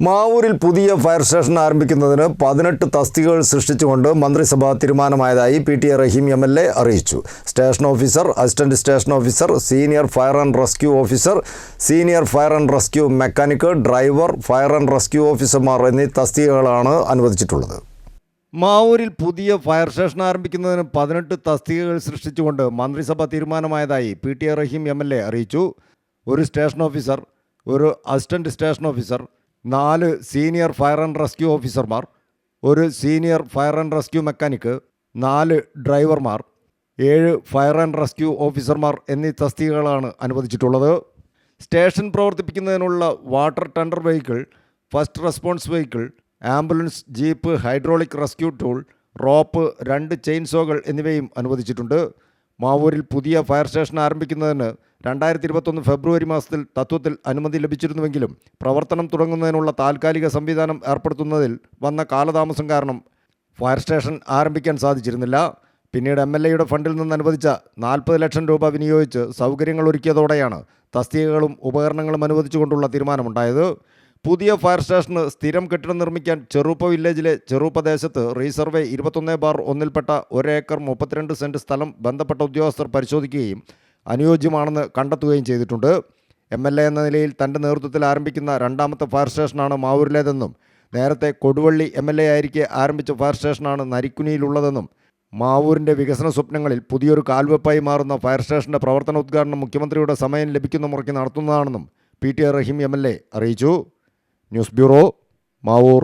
മാവൂരിൽ പുതിയ fire station ആരംഭിക്കുന്നതിന് 18 തസ്തികകൾ സൃഷ്ടിച്ചുകൊണ്ട് മന്ത്രിസഭ തീരുമാനമായതായി പി.ടി.എ. റഹീം എം.എൽ.എ. അറിയിച്ചു. Station officer, assistant station officer, senior fire and rescue officer, senior fire and rescue mechanic, driver, fire and rescue ഓഫീസർമാർ എന്നീ തസ്തികകളാണ് അനുവദിച്ചിട്ടുള്ളത്. മാവൂരിൽ പുതിയ ഫയർ സ്റ്റേഷൻ ആരംഭിക്കുന്നതിന് 18 തസ്തികകൾ സൃഷ്ടിച്ചുകൊണ്ട് മന്ത്രിസഭ തീരുമാനമായതായി പി.ടി.എ. റഹീം എം.എൽ.എ. അറിയിച്ചു. ഒരു സ്റ്റേഷൻ ഓഫീസർ, ഒരു assistant station officer, 4 senior fire and rescue ഓഫീസർമാർ, ഒരു senior fire and rescue mechanic, 4 ഡ്രൈവർമാർ, 7 ഫയർ ആൻഡ് റെസ്ക്യൂ ഓഫീസർമാർ എന്നീ തസ്തികകളാണ് അനുവദിച്ചിട്ടുള്ളത്. സ്റ്റേഷൻ പ്രവർത്തിപ്പിക്കുന്നതിനുള്ള water tender vehicle, first response vehicle, ambulance, jeep, hydraulic rescue tool, rope, 2 ചെയിൻസോകൾ എന്നിവയും അനുവദിച്ചിട്ടുണ്ട്. മാവൂരിൽ പുതിയ ഫയർ സ്റ്റേഷൻ ആരംഭിക്കുന്നതിന് 2021 ഫെബ്രുവരി മാസത്തിൽ തത്വത്തിൽ അനുമതി ലഭിച്ചിരുന്നുവെങ്കിലും പ്രവർത്തനം തുടങ്ങുന്നതിനുള്ള താൽക്കാലിക സംവിധാനം ഏർപ്പെടുത്തുന്നതിൽ വന്ന കാലതാമസം കാരണം ഫയർ സ്റ്റേഷൻ ആരംഭിക്കാൻ സാധിച്ചിരുന്നില്ല. പിന്നീട് എം.എൽ.എയുടെ ഫണ്ടിൽ നിന്ന് അനുവദിച്ച 40 ലക്ഷം രൂപ വിനിയോഗിച്ച് സൗകര്യങ്ങൾ ഒരുക്കിയതോടെയാണ് തസ്തികകളും ഉപകരണങ്ങളും അനുവദിച്ചുകൊണ്ടുള്ള തീരുമാനമുണ്ടായത്. പുതിയ ഫയർ സ്റ്റേഷന് സ്ഥിരം കെട്ടിടം നിർമ്മിക്കാൻ ചെറുപ്പ വില്ലേജിലെ ചെറുപ്പ ദേശത്ത് റീസർവേ 21/1ൽപ്പെട്ട 1 ഏക്കർ 32 സെൻറ്റ് സ്ഥലം ബന്ധപ്പെട്ട ഉദ്യോഗസ്ഥർ പരിശോധിക്കുകയും അനുയോജ്യമാണെന്ന് കണ്ടെത്തുകയും ചെയ്തിട്ടുണ്ട്. എം.എൽ.എ. എന്ന നിലയിൽ തൻ്റെ നേതൃത്വത്തിൽ ആരംഭിക്കുന്ന 2ാമത്തെ ഫയർ സ്റ്റേഷനാണ് മാവൂരിലേതെന്നും നേരത്തെ കൊടുവള്ളി എം.എൽ.എ. ആയിരിക്കെ ആരംഭിച്ച ഫയർ സ്റ്റേഷനാണ് നരിക്കുനിയിലുള്ളതെന്നും മാവൂരിൻ്റെ വികസന സ്വപ്നങ്ങളിൽ പുതിയൊരു കാൽവെപ്പായി മാറുന്ന ഫയർ സ്റ്റേഷൻ്റെ പ്രവർത്തനോദ്ഘാടനം മുഖ്യമന്ത്രിയുടെ സമയം ലഭിക്കുന്ന മുറയ്ക്ക് നടത്തുന്നതാണെന്നും പി.ടി.എ. റഹീം എം.എൽ.എ. അറിയിച്ചു. News bureau, Mavoor.